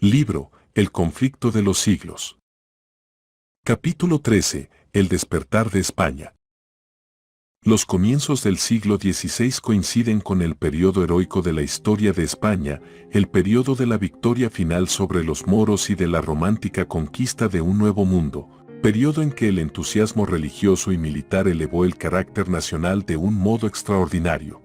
Libro, El conflicto de los siglos. Capítulo 13, El despertar de España. Los comienzos del siglo XVI coinciden con el periodo heroico de la historia de España, el periodo de la victoria final sobre los moros y de la romántica conquista de un nuevo mundo, periodo en que el entusiasmo religioso y militar elevó el carácter nacional de un modo extraordinario.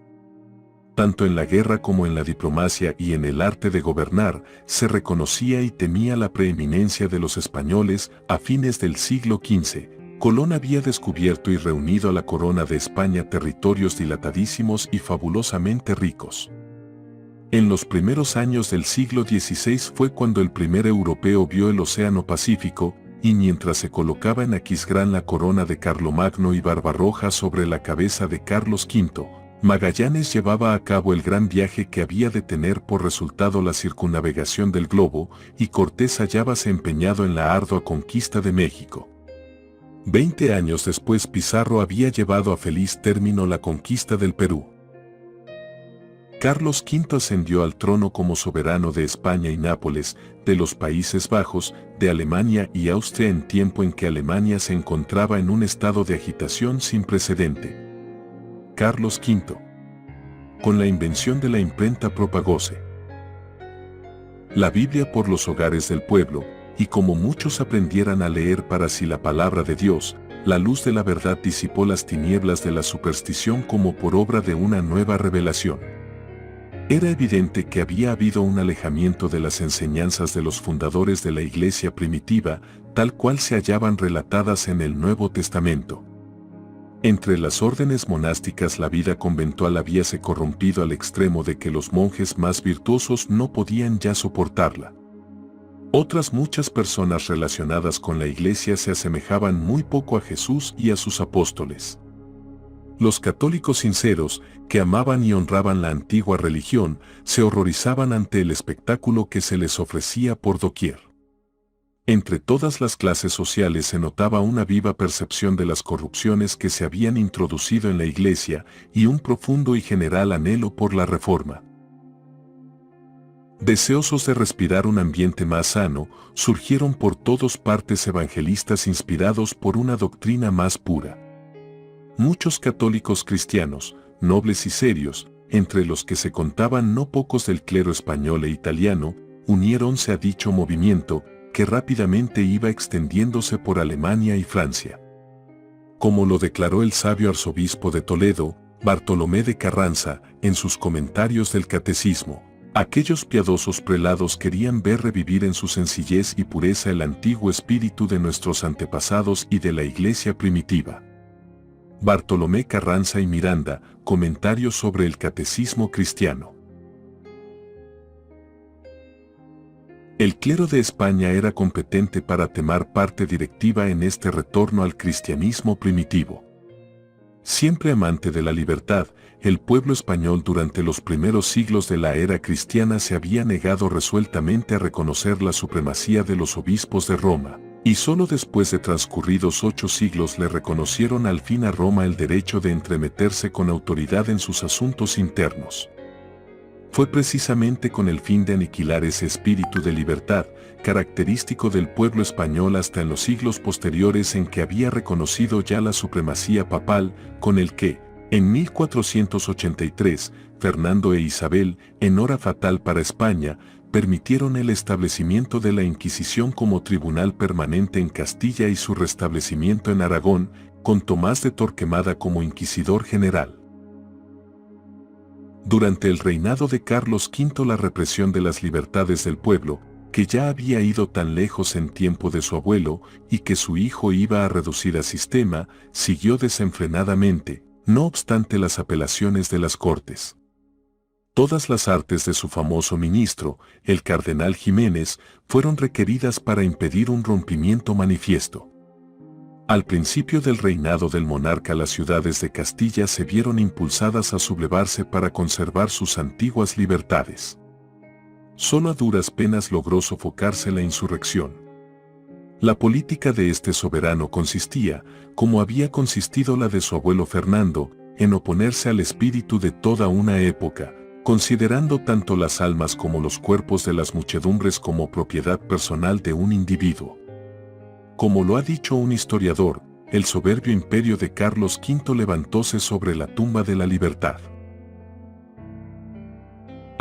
Tanto en la guerra como en la diplomacia y en el arte de gobernar, se reconocía y temía la preeminencia de los españoles. A fines del siglo XV, Colón había descubierto y reunido a la corona de España territorios dilatadísimos y fabulosamente ricos. En los primeros años del siglo XVI fue cuando el primer europeo vio el Océano Pacífico, y mientras se colocaba en Aquisgrán la corona de Carlomagno y Barbarroja sobre la cabeza de Carlos V, Magallanes llevaba a cabo el gran viaje que había de tener por resultado la circunnavegación del globo, y Cortés hallábase empeñado en la ardua conquista de México. 20 años después Pizarro había llevado a feliz término la conquista del Perú. Carlos V ascendió al trono como soberano de España y Nápoles, de los Países Bajos, de Alemania y Austria en tiempo en que Alemania se encontraba en un estado de agitación sin precedente. Carlos V. Con la invención de la imprenta propagóse la Biblia por los hogares del pueblo, y como muchos aprendieran a leer para sí la palabra de Dios, la luz de la verdad disipó las tinieblas de la superstición como por obra de una nueva revelación. Era evidente que había habido un alejamiento de las enseñanzas de los fundadores de la Iglesia primitiva, tal cual se hallaban relatadas en el Nuevo Testamento. Entre las órdenes monásticas la vida conventual habíase corrompido al extremo de que los monjes más virtuosos no podían ya soportarla. Otras muchas personas relacionadas con la Iglesia se asemejaban muy poco a Jesús y a sus apóstoles. Los católicos sinceros, que amaban y honraban la antigua religión, se horrorizaban ante el espectáculo que se les ofrecía por doquier. Entre todas las clases sociales se notaba una viva percepción de las corrupciones que se habían introducido en la Iglesia y un profundo y general anhelo por la reforma. Deseosos de respirar un ambiente más sano, surgieron por todas partes evangelistas inspirados por una doctrina más pura. Muchos católicos cristianos, nobles y serios, entre los que se contaban no pocos del clero español e italiano, uniéronse a dicho movimiento, que rápidamente iba extendiéndose por Alemania y Francia. Como lo declaró el sabio arzobispo de Toledo, Bartolomé de Carranza, en sus comentarios del Catecismo, aquellos piadosos prelados querían ver revivir en su sencillez y pureza el antiguo espíritu de nuestros antepasados y de la Iglesia primitiva. Bartolomé Carranza y Miranda, comentarios sobre el Catecismo cristiano. El clero de España era competente para tomar parte directiva en este retorno al cristianismo primitivo. Siempre amante de la libertad, el pueblo español durante los primeros siglos de la era cristiana se había negado resueltamente a reconocer la supremacía de los obispos de Roma, y solo después de transcurridos 8 siglos le reconocieron al fin a Roma el derecho de entremeterse con autoridad en sus asuntos internos. Fue precisamente con el fin de aniquilar ese espíritu de libertad, característico del pueblo español hasta en los siglos posteriores en que había reconocido ya la supremacía papal, con el que, en 1483, Fernando e Isabel, en hora fatal para España, permitieron el establecimiento de la Inquisición como tribunal permanente en Castilla y su restablecimiento en Aragón, con Tomás de Torquemada como inquisidor general. Durante el reinado de Carlos V la represión de las libertades del pueblo, que ya había ido tan lejos en tiempo de su abuelo y que su hijo iba a reducir a sistema, siguió desenfrenadamente, no obstante las apelaciones de las Cortes. Todas las artes de su famoso ministro, el cardenal Jiménez, fueron requeridas para impedir un rompimiento manifiesto. Al principio del reinado del monarca las ciudades de Castilla se vieron impulsadas a sublevarse para conservar sus antiguas libertades. Solo a duras penas logró sofocarse la insurrección. La política de este soberano consistía, como había consistido la de su abuelo Fernando, en oponerse al espíritu de toda una época, considerando tanto las almas como los cuerpos de las muchedumbres como propiedad personal de un individuo. Como lo ha dicho un historiador, el soberbio imperio de Carlos V levantóse sobre la tumba de la libertad.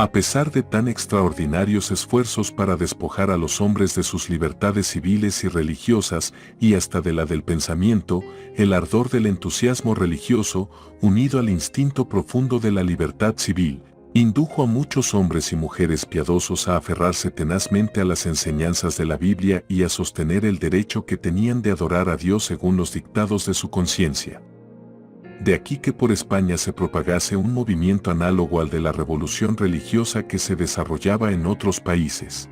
A pesar de tan extraordinarios esfuerzos para despojar a los hombres de sus libertades civiles y religiosas y hasta de la del pensamiento, el ardor del entusiasmo religioso, unido al instinto profundo de la libertad civil, indujo a muchos hombres y mujeres piadosos a aferrarse tenazmente a las enseñanzas de la Biblia y a sostener el derecho que tenían de adorar a Dios según los dictados de su conciencia. De aquí que por España se propagase un movimiento análogo al de la revolución religiosa que se desarrollaba en otros países.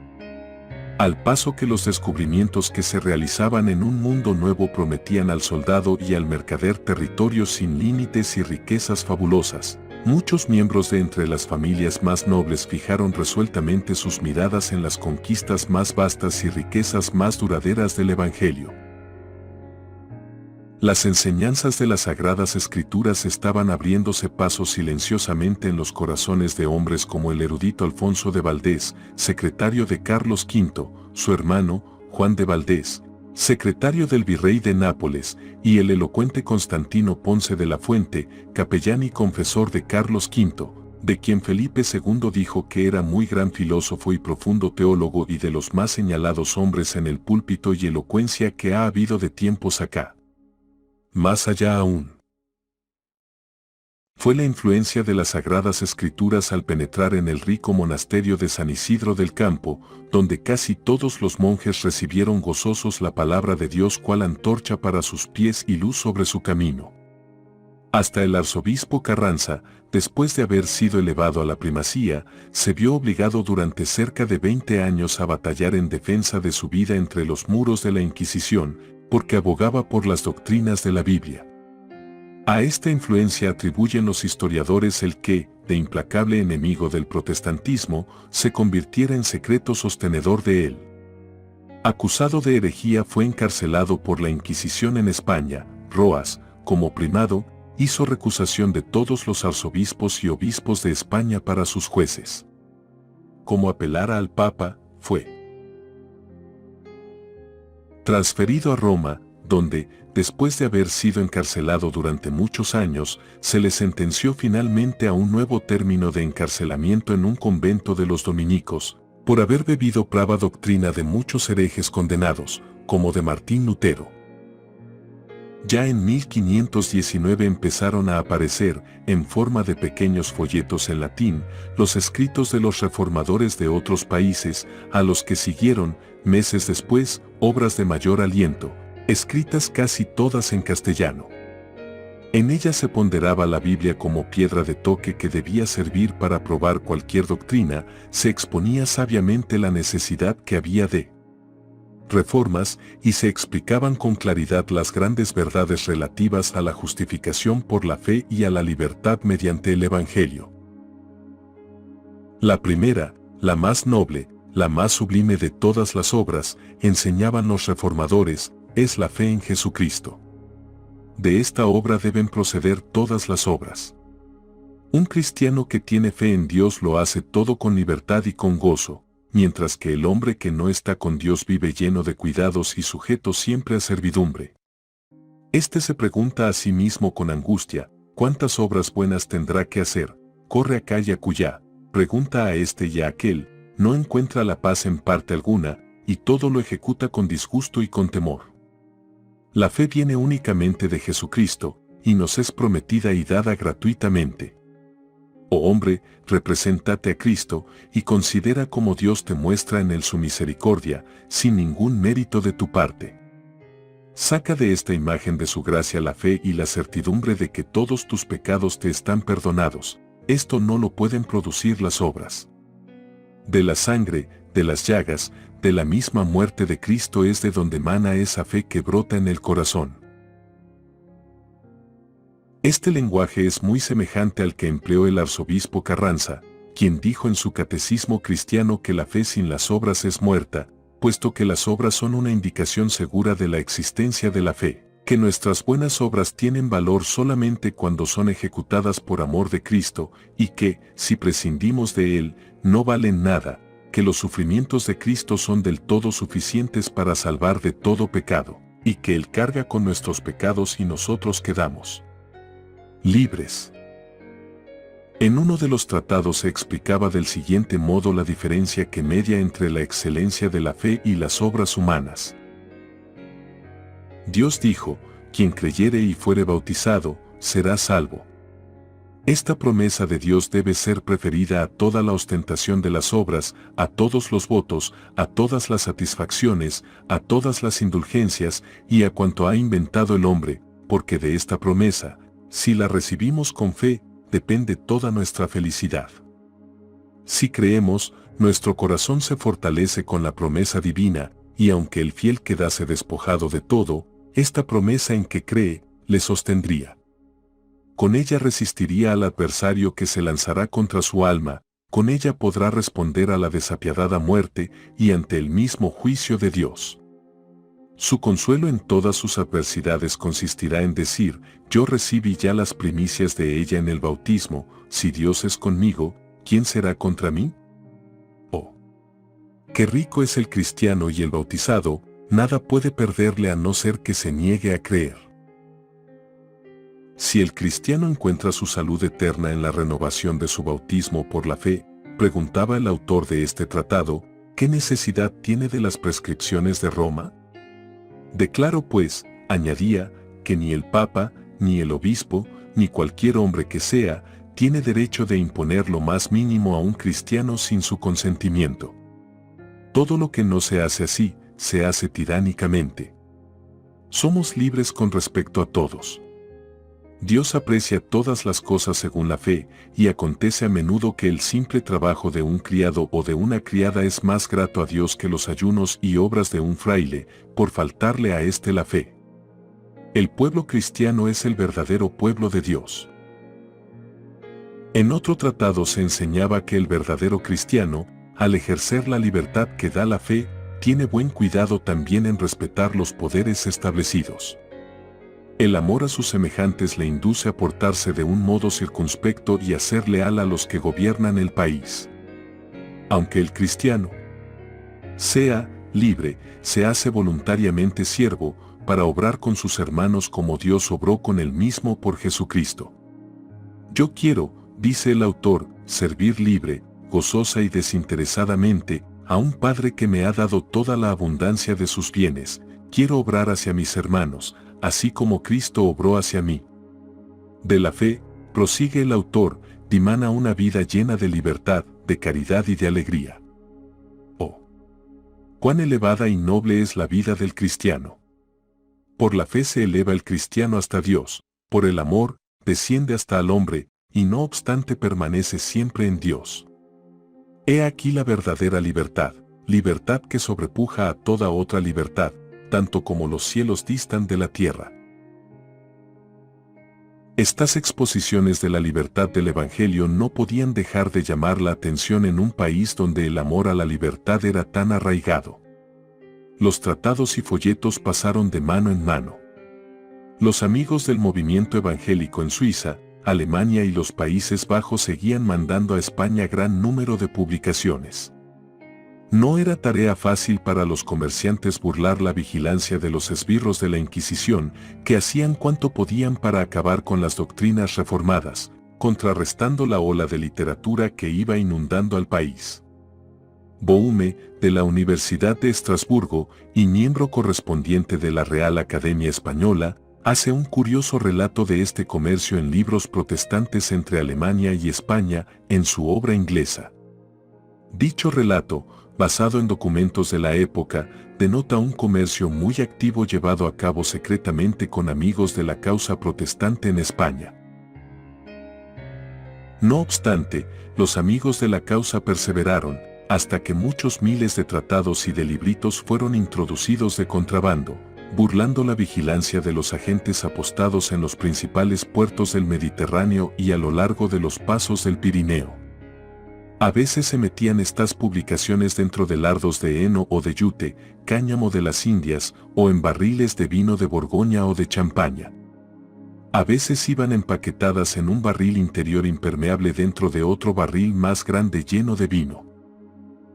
Al paso que los descubrimientos que se realizaban en un mundo nuevo prometían al soldado y al mercader territorios sin límites y riquezas fabulosas, muchos miembros de entre las familias más nobles fijaron resueltamente sus miradas en las conquistas más vastas y riquezas más duraderas del Evangelio. Las enseñanzas de las Sagradas Escrituras estaban abriéndose paso silenciosamente en los corazones de hombres como el erudito Alfonso de Valdés, secretario de Carlos V, su hermano, Juan de Valdés, secretario del virrey de Nápoles, y el elocuente Constantino Ponce de la Fuente, capellán y confesor de Carlos V, de quien Felipe II dijo que era muy gran filósofo y profundo teólogo y de los más señalados hombres en el púlpito y elocuencia que ha habido de tiempos acá. Más allá aún, fue la influencia de las Sagradas Escrituras al penetrar en el rico monasterio de San Isidro del Campo, donde casi todos los monjes recibieron gozosos la palabra de Dios cual antorcha para sus pies y luz sobre su camino. Hasta el arzobispo Carranza, después de haber sido elevado a la primacía, se vio obligado durante cerca de 20 años a batallar en defensa de su vida entre los muros de la Inquisición, porque abogaba por las doctrinas de la Biblia. A esta influencia atribuyen los historiadores el que, de implacable enemigo del protestantismo, se convirtiera en secreto sostenedor de él. Acusado de herejía, fue encarcelado por la Inquisición en España. Roas, como primado, hizo recusación de todos los arzobispos y obispos de España para sus jueces. Como apelara al Papa, fue transferido a Roma, donde, después de haber sido encarcelado durante muchos años, se le sentenció finalmente a un nuevo término de encarcelamiento en un convento de los dominicos, por haber bebido brava doctrina de muchos herejes condenados, como de Martín Lutero. Ya en 1519 empezaron a aparecer, en forma de pequeños folletos en latín, los escritos de los reformadores de otros países, a los que siguieron, meses después, obras de mayor aliento, escritas casi todas en castellano. En ellas se ponderaba la Biblia como piedra de toque que debía servir para probar cualquier doctrina, se exponía sabiamente la necesidad que había de reformas y se explicaban con claridad las grandes verdades relativas a la justificación por la fe y a la libertad mediante el Evangelio. La primera, la más noble, la más sublime de todas las obras, enseñaban los reformadores, es la fe en Jesucristo. De esta obra deben proceder todas las obras. Un cristiano que tiene fe en Dios lo hace todo con libertad y con gozo, mientras que el hombre que no está con Dios vive lleno de cuidados y sujeto siempre a servidumbre. Este se pregunta a sí mismo con angustia, ¿cuántas obras buenas tendrá que hacer? Corre acá y acullá, pregunta a este y a aquel, no encuentra la paz en parte alguna, y todo lo ejecuta con disgusto y con temor. La fe viene únicamente de Jesucristo, y nos es prometida y dada gratuitamente. Oh hombre, represéntate a Cristo, y considera cómo Dios te muestra en él su misericordia, sin ningún mérito de tu parte. Saca de esta imagen de su gracia la fe y la certidumbre de que todos tus pecados te están perdonados. Esto no lo pueden producir las obras. De la sangre, de las llagas, de la misma muerte de Cristo es de donde emana esa fe que brota en el corazón. Este lenguaje es muy semejante al que empleó el arzobispo Carranza, quien dijo en su Catecismo Cristiano que la fe sin las obras es muerta, puesto que las obras son una indicación segura de la existencia de la fe. que nuestras buenas obras tienen valor solamente cuando son ejecutadas por amor de Cristo, y que, si prescindimos de Él, no valen nada, que los sufrimientos de Cristo son del todo suficientes para salvar de todo pecado, y que Él carga con nuestros pecados y nosotros quedamos libres. En uno de los tratados se explicaba del siguiente modo la diferencia que media entre la excelencia de la fe y las obras humanas. Dios dijo: quien creyere y fuere bautizado, será salvo. Esta promesa de Dios debe ser preferida a toda la ostentación de las obras, a todos los votos, a todas las satisfacciones, a todas las indulgencias y a cuanto ha inventado el hombre, porque de esta promesa, si la recibimos con fe, depende toda nuestra felicidad. Si creemos, nuestro corazón se fortalece con la promesa divina, y aunque el fiel quedase despojado de todo, esta promesa en que cree, le sostendría. Con ella resistiría al adversario que se lanzará contra su alma, con ella podrá responder a la desapiadada muerte y ante el mismo juicio de Dios. Su consuelo en todas sus adversidades consistirá en decir: yo recibí ya las primicias de ella en el bautismo, si Dios es conmigo, ¿quién será contra mí? Oh, qué rico es el cristiano y el bautizado, nada puede perderle a no ser que se niegue a creer. Si el cristiano encuentra su salud eterna en la renovación de su bautismo por la fe, preguntaba el autor de este tratado, ¿qué necesidad tiene de las prescripciones de Roma? Declaro pues, añadía, que ni el Papa, ni el obispo, ni cualquier hombre que sea, tiene derecho de imponer lo más mínimo a un cristiano sin su consentimiento. Todo lo que no se hace así, se hace tiránicamente. Somos libres con respecto a todos. Dios aprecia todas las cosas según la fe, y acontece a menudo que el simple trabajo de un criado o de una criada es más grato a Dios que los ayunos y obras de un fraile, por faltarle a éste la fe. El pueblo cristiano es el verdadero pueblo de Dios. En otro tratado se enseñaba que el verdadero cristiano, al ejercer la libertad que da la fe, tiene buen cuidado también en respetar los poderes establecidos. El amor a sus semejantes le induce a portarse de un modo circunspecto y a ser leal a los que gobiernan el país. Aunque el cristiano sea libre, se hace voluntariamente siervo, para obrar con sus hermanos como Dios obró con él mismo por Jesucristo. Yo quiero, dice el autor, servir libre, gozosa y desinteresadamente, a un Padre que me ha dado toda la abundancia de sus bienes. Quiero obrar hacia mis hermanos, así como Cristo obró hacia mí. De la fe, prosigue el autor, dimana una vida llena de libertad, de caridad y de alegría. Oh, cuán elevada y noble es la vida del cristiano. Por la fe se eleva el cristiano hasta Dios, por el amor, desciende hasta el hombre, y no obstante permanece siempre en Dios. He aquí la verdadera libertad, libertad que sobrepuja a toda otra libertad, tanto como los cielos distan de la tierra. Estas exposiciones de la libertad del Evangelio no podían dejar de llamar la atención en un país donde el amor a la libertad era tan arraigado. Los tratados y folletos pasaron de mano en mano. Los amigos del movimiento evangélico en Suiza, Alemania y los Países Bajos seguían mandando a España gran número de publicaciones. No era tarea fácil para los comerciantes burlar la vigilancia de los esbirros de la Inquisición, que hacían cuanto podían para acabar con las doctrinas reformadas, contrarrestando la ola de literatura que iba inundando al país. Boume, de la Universidad de Estrasburgo y miembro correspondiente de la Real Academia Española, hace un curioso relato de este comercio en libros protestantes entre Alemania y España en su obra inglesa. Dicho relato, basado en documentos de la época, denota un comercio muy activo llevado a cabo secretamente con amigos de la causa protestante en España. No obstante, los amigos de la causa perseveraron, hasta que muchos miles de tratados y de libritos fueron introducidos de contrabando, burlando la vigilancia de los agentes apostados en los principales puertos del Mediterráneo y a lo largo de los pasos del Pirineo. A veces se metían estas publicaciones dentro de lardos de heno o de yute, cáñamo de las Indias, o en barriles de vino de Borgoña o de champaña. A veces iban empaquetadas en un barril interior impermeable dentro de otro barril más grande lleno de vino.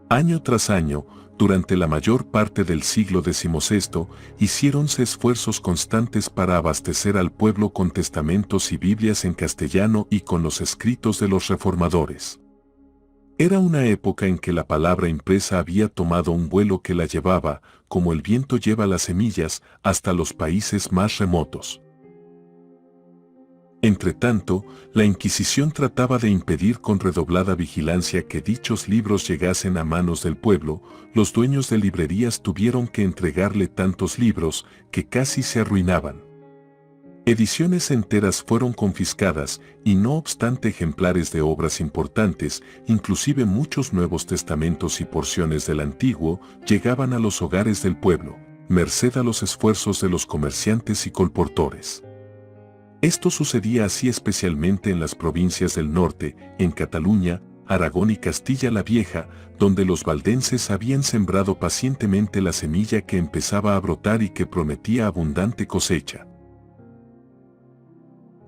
Año tras año, durante la mayor parte del siglo XVI, hiciéronse esfuerzos constantes para abastecer al pueblo con testamentos y Biblias en castellano y con los escritos de los reformadores. Era una época en que la palabra impresa había tomado un vuelo que la llevaba, como el viento lleva las semillas, hasta los países más remotos. Entretanto, la Inquisición trataba de impedir con redoblada vigilancia que dichos libros llegasen a manos del pueblo. Los dueños de librerías tuvieron que entregarle tantos libros que casi se arruinaban. Ediciones enteras fueron confiscadas y no obstante ejemplares de obras importantes, inclusive muchos Nuevos Testamentos y porciones del Antiguo, llegaban a los hogares del pueblo, merced a los esfuerzos de los comerciantes y colportores. Esto sucedía así especialmente en las provincias del norte, en Cataluña, Aragón y Castilla la Vieja, donde los valdenses habían sembrado pacientemente la semilla que empezaba a brotar y que prometía abundante cosecha.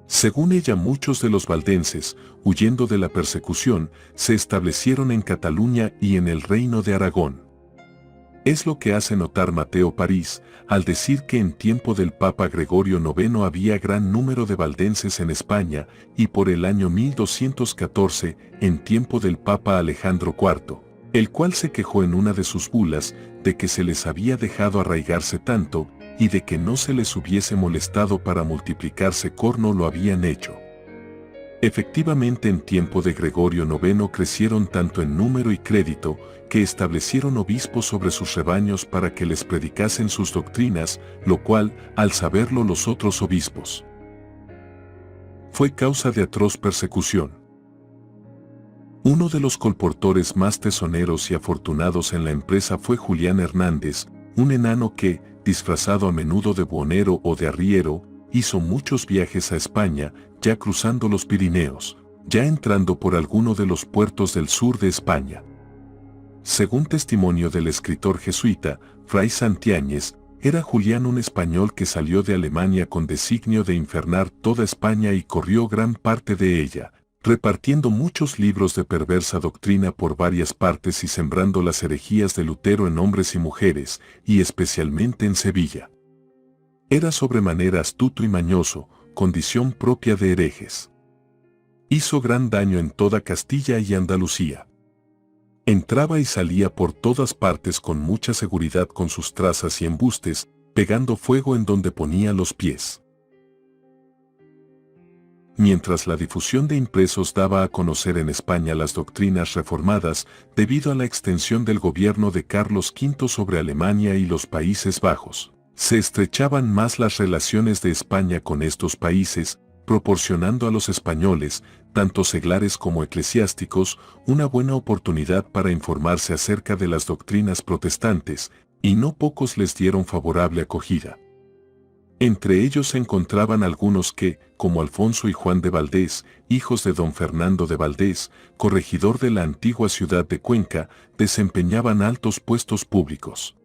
Según ella, muchos de los valdenses, huyendo de la persecución, se establecieron en Cataluña y en el reino de Aragón. Es lo que hace notar Mateo París, al decir que en tiempo del Papa Gregorio IX había gran número de valdenses en España, y por el año 1214, en tiempo del Papa Alejandro IV, el cual se quejó en una de sus bulas de que se les había dejado arraigarse tanto, y de que no se les hubiese molestado para multiplicarse corno lo habían hecho. Efectivamente, en tiempo de Gregorio IX crecieron tanto en número y crédito, que establecieron obispos sobre sus rebaños para que les predicasen sus doctrinas, lo cual, al saberlo los otros obispos, fue causa de atroz persecución. Uno de los colportores más tesoneros y afortunados en la empresa fue Julián Hernández, un enano que, disfrazado a menudo de buhonero o de arriero, hizo muchos viajes a España, ya cruzando los Pirineos, ya entrando por alguno de los puertos del sur de España. Según testimonio del escritor jesuita, Fray Santiáñez, era Julián un español que salió de Alemania con designio de infernar toda España y corrió gran parte de ella, repartiendo muchos libros de perversa doctrina por varias partes y sembrando las herejías de Lutero en hombres y mujeres, y especialmente en Sevilla. Era sobremanera astuto y mañoso, condición propia de herejes. Hizo gran daño en toda Castilla y Andalucía. Entraba y salía por todas partes con mucha seguridad con sus trazas y embustes, pegando fuego en donde ponía los pies. Mientras la difusión de impresos daba a conocer en España las doctrinas reformadas, debido a la extensión del gobierno de Carlos V sobre Alemania y los Países Bajos, se estrechaban más las relaciones de España con estos países, proporcionando a los españoles, tanto seglares como eclesiásticos, una buena oportunidad para informarse acerca de las doctrinas protestantes, y no pocos les dieron favorable acogida. Entre ellos se encontraban algunos que, como Alfonso y Juan de Valdés, hijos de don Fernando de Valdés, corregidor de la antigua ciudad de Cuenca, desempeñaban altos puestos públicos.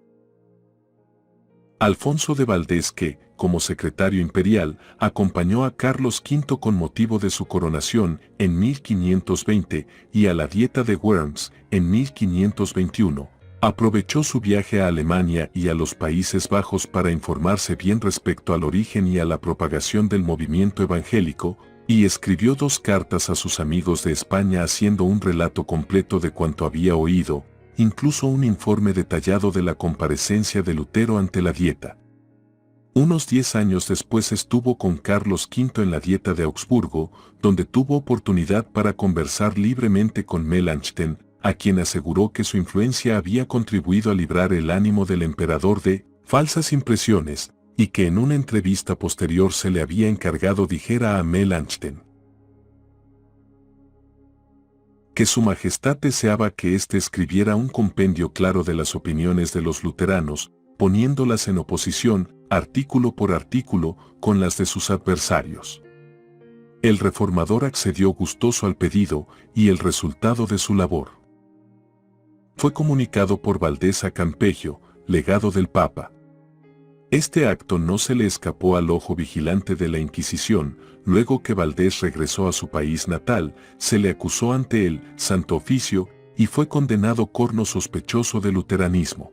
Alfonso de Valdés que, como secretario imperial, acompañó a Carlos V con motivo de su coronación en 1520 y a la Dieta de Worms en 1521, aprovechó su viaje a Alemania y a los Países Bajos para informarse bien respecto al origen y a la propagación del movimiento evangélico, y escribió 2 cartas a sus amigos de España haciendo un relato completo de cuanto había oído, incluso un informe detallado de la comparecencia de Lutero ante la Dieta. Unos 10 años después estuvo con Carlos V en la Dieta de Augsburgo, donde tuvo oportunidad para conversar libremente con Melanchthon, a quien aseguró que su influencia había contribuido a librar el ánimo del emperador de falsas impresiones, y que en una entrevista posterior se le había encargado dijera a Melanchthon que su majestad deseaba que éste escribiera un compendio claro de las opiniones de los luteranos, poniéndolas en oposición, artículo por artículo, con las de sus adversarios. El reformador accedió gustoso al pedido y el resultado de su labor fue comunicado por Valdés a Campeggio, legado del Papa. Este acto no se le escapó al ojo vigilante de la Inquisición. Luego que Valdés regresó a su país natal, se le acusó ante el Santo Oficio y fue condenado corno sospechoso de luteranismo.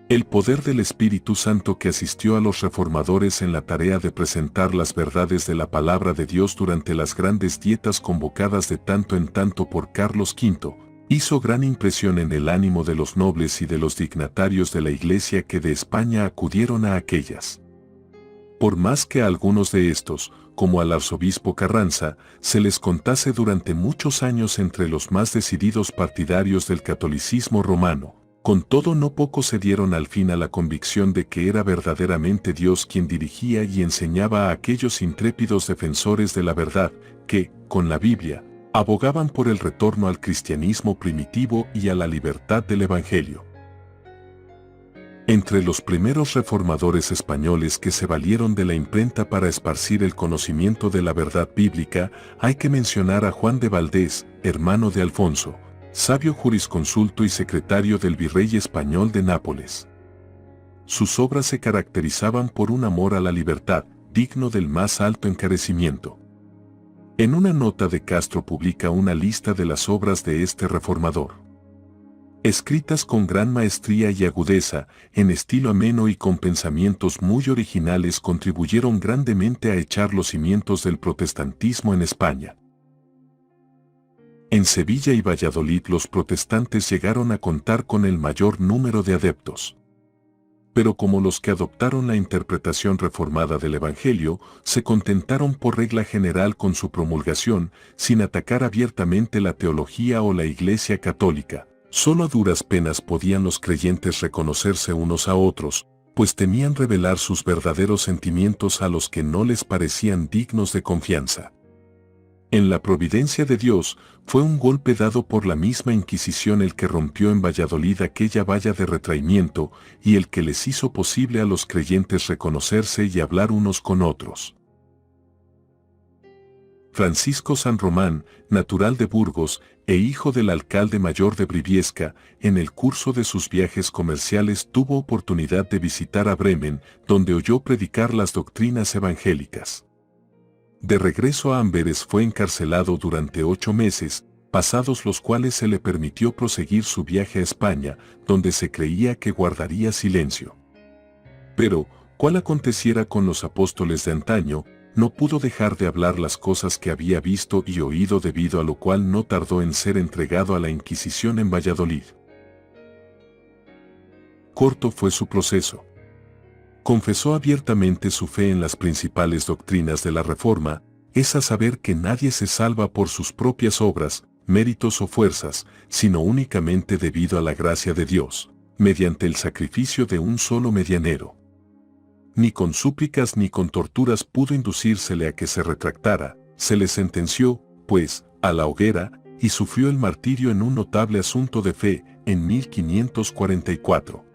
El poder del Espíritu Santo que asistió a los reformadores en la tarea de presentar las verdades de la palabra de Dios durante las grandes dietas convocadas de tanto en tanto por Carlos V, hizo gran impresión en el ánimo de los nobles y de los dignatarios de la Iglesia que de España acudieron a aquellas. Por más que a algunos de estos, como al arzobispo Carranza, se les contase durante muchos años entre los más decididos partidarios del catolicismo romano, con todo no pocos se dieron al fin a la convicción de que era verdaderamente Dios quien dirigía y enseñaba a aquellos intrépidos defensores de la verdad, que, con la Biblia, abogaban por el retorno al cristianismo primitivo y a la libertad del Evangelio. Entre los primeros reformadores españoles que se valieron de la imprenta para esparcir el conocimiento de la verdad bíblica, hay que mencionar a Juan de Valdés, hermano de Alfonso, sabio jurisconsulto y secretario del virrey español de Nápoles. Sus obras se caracterizaban por un amor a la libertad, digno del más alto encarecimiento. En una nota de Castro publica una lista de las obras de este reformador. Escritas con gran maestría y agudeza, en estilo ameno y con pensamientos muy originales, contribuyeron grandemente a echar los cimientos del protestantismo en España. En Sevilla y Valladolid los protestantes llegaron a contar con el mayor número de adeptos. Pero como los que adoptaron la interpretación reformada del Evangelio, se contentaron por regla general con su promulgación, sin atacar abiertamente la teología o la Iglesia católica, solo a duras penas podían los creyentes reconocerse unos a otros, pues temían revelar sus verdaderos sentimientos a los que no les parecían dignos de confianza. En la providencia de Dios, fue un golpe dado por la misma Inquisición el que rompió en Valladolid aquella valla de retraimiento y el que les hizo posible a los creyentes reconocerse y hablar unos con otros. Francisco San Román, natural de Burgos e hijo del alcalde mayor de Briviesca, en el curso de sus viajes comerciales tuvo oportunidad de visitar a Bremen, donde oyó predicar las doctrinas evangélicas. De regreso a Amberes fue encarcelado durante 8 meses, pasados los cuales se le permitió proseguir su viaje a España, donde se creía que guardaría silencio. Pero, cual aconteciera con los apóstoles de antaño, no pudo dejar de hablar las cosas que había visto y oído, debido a lo cual no tardó en ser entregado a la Inquisición en Valladolid. Corto fue su proceso. Confesó abiertamente su fe en las principales doctrinas de la Reforma, es a saber que nadie se salva por sus propias obras, méritos o fuerzas, sino únicamente debido a la gracia de Dios, mediante el sacrificio de un solo medianero. Ni con súplicas ni con torturas pudo inducírsele a que se retractara, se le sentenció, pues, a la hoguera, y sufrió el martirio en un notable asunto de fe, en 1544.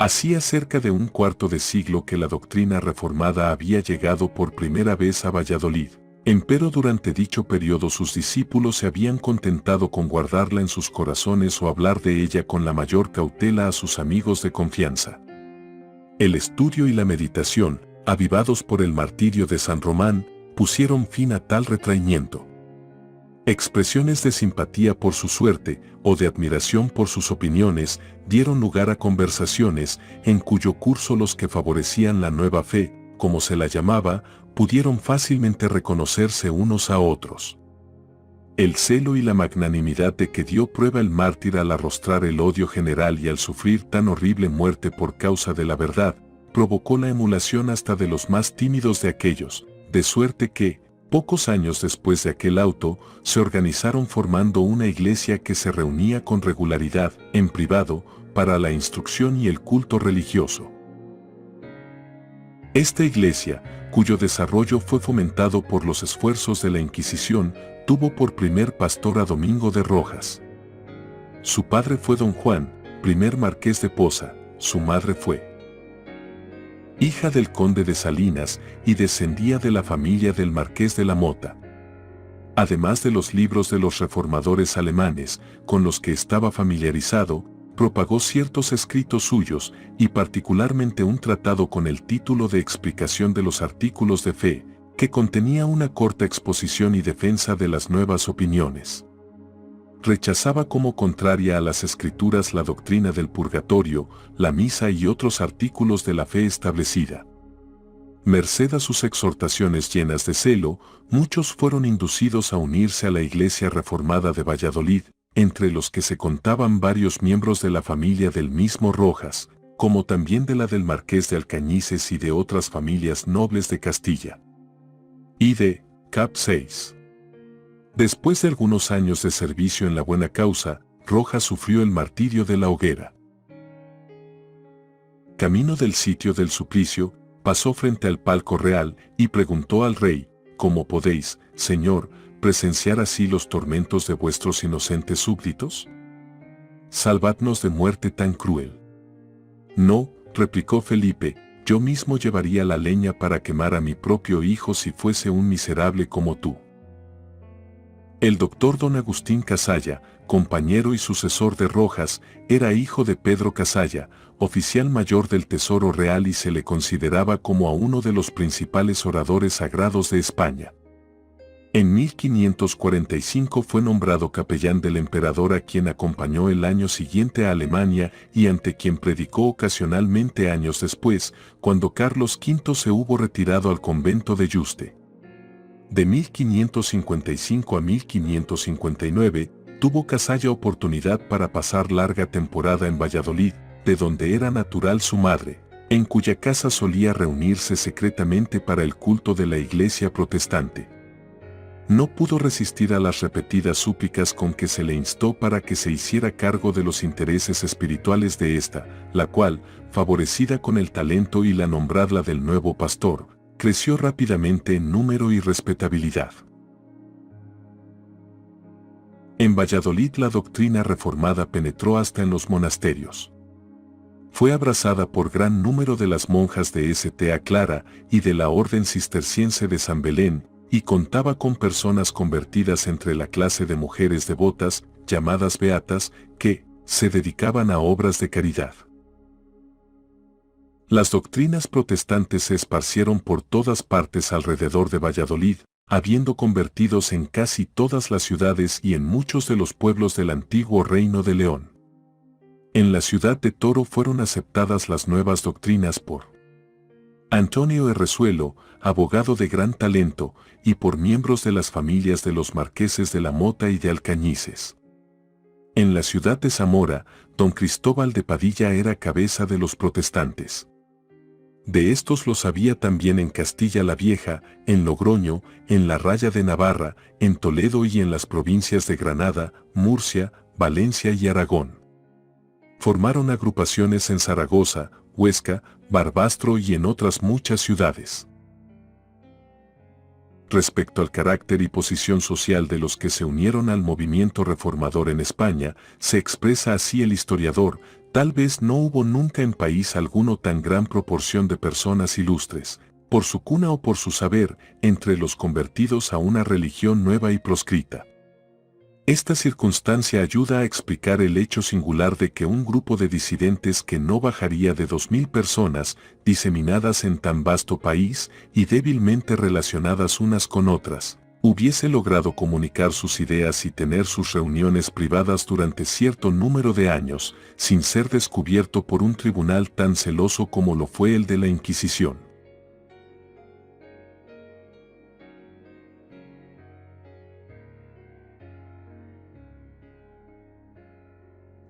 Hacía cerca de un cuarto de siglo que la doctrina reformada había llegado por primera vez a Valladolid, empero durante dicho periodo sus discípulos se habían contentado con guardarla en sus corazones o hablar de ella con la mayor cautela a sus amigos de confianza. El estudio y la meditación, avivados por el martirio de San Román, pusieron fin a tal retraimiento. Expresiones de simpatía por su suerte o de admiración por sus opiniones dieron lugar a conversaciones en cuyo curso los que favorecían la nueva fe, como se la llamaba, pudieron fácilmente reconocerse unos a otros. El celo y la magnanimidad de que dio prueba el mártir al arrostrar el odio general y al sufrir tan horrible muerte por causa de la verdad, provocó la emulación hasta de los más tímidos de aquellos, de suerte que, pocos años después de aquel auto, se organizaron formando una iglesia que se reunía con regularidad, en privado, para la instrucción y el culto religioso. Esta iglesia, cuyo desarrollo fue fomentado por los esfuerzos de la Inquisición, tuvo por primer pastor a Domingo de Rojas. Su padre fue don Juan, primer marqués de Poza, su madre fue hija del conde de Salinas, y descendía de la familia del marqués de la Mota. Además de los libros de los reformadores alemanes, con los que estaba familiarizado, propagó ciertos escritos suyos, y particularmente un tratado con el título de Explicación de los Artículos de Fe, que contenía una corta exposición y defensa de las nuevas opiniones. Rechazaba como contraria a las Escrituras la doctrina del purgatorio, la misa y otros artículos de la fe establecida. Merced a sus exhortaciones llenas de celo, muchos fueron inducidos a unirse a la Iglesia Reformada de Valladolid, entre los que se contaban varios miembros de la familia del mismo Rojas, como también de la del Marqués de Alcañices y de otras familias nobles de Castilla. Y de Cap 6. Después de algunos años de servicio en la buena causa, Rojas sufrió el martirio de la hoguera. Camino del sitio del suplicio, pasó frente al palco real y preguntó al rey: ¿Cómo podéis, señor, presenciar así los tormentos de vuestros inocentes súbditos? Salvadnos de muerte tan cruel. No, replicó Felipe, yo mismo llevaría la leña para quemar a mi propio hijo si fuese un miserable como tú. El doctor don Agustín Casalla, compañero y sucesor de Rojas, era hijo de Pedro Casalla, oficial mayor del Tesoro Real, y se le consideraba como a uno de los principales oradores sagrados de España. En 1545 fue nombrado capellán del emperador, a quien acompañó el año siguiente a Alemania y ante quien predicó ocasionalmente años después, cuando Carlos V se hubo retirado al convento de Yuste. De 1555 a 1559, tuvo Casalla oportunidad para pasar larga temporada en Valladolid, de donde era natural su madre, en cuya casa solía reunirse secretamente para el culto de la Iglesia protestante. No pudo resistir a las repetidas súplicas con que se le instó para que se hiciera cargo de los intereses espirituales de esta, la cual, favorecida con el talento y la nombrada del nuevo pastor, creció rápidamente en número y respetabilidad. En Valladolid la doctrina reformada penetró hasta en los monasterios. Fue abrazada por gran número de las monjas de Sta Clara y de la Orden Cisterciense de San Belén, y contaba con personas convertidas entre la clase de mujeres devotas, llamadas beatas, que se dedicaban a obras de caridad. Las doctrinas protestantes se esparcieron por todas partes alrededor de Valladolid, habiendo convertidos en casi todas las ciudades y en muchos de los pueblos del antiguo Reino de León. En la ciudad de Toro fueron aceptadas las nuevas doctrinas por Antonio Herrezuelo, abogado de gran talento, y por miembros de las familias de los marqueses de la Mota y de Alcañices. En la ciudad de Zamora, don Cristóbal de Padilla era cabeza de los protestantes. De estos los había también en Castilla la Vieja, en Logroño, en la Raya de Navarra, en Toledo y en las provincias de Granada, Murcia, Valencia y Aragón. Formaron agrupaciones en Zaragoza, Huesca, Barbastro y en otras muchas ciudades. Respecto al carácter y posición social de los que se unieron al movimiento reformador en España, se expresa así el historiador: tal vez no hubo nunca en país alguno tan gran proporción de personas ilustres, por su cuna o por su saber, entre los convertidos a una religión nueva y proscrita. Esta circunstancia ayuda a explicar el hecho singular de que un grupo de disidentes que no bajaría de 2000 personas, diseminadas en tan vasto país y débilmente relacionadas unas con otras, hubiese logrado comunicar sus ideas y tener sus reuniones privadas durante cierto número de años, sin ser descubierto por un tribunal tan celoso como lo fue el de la Inquisición.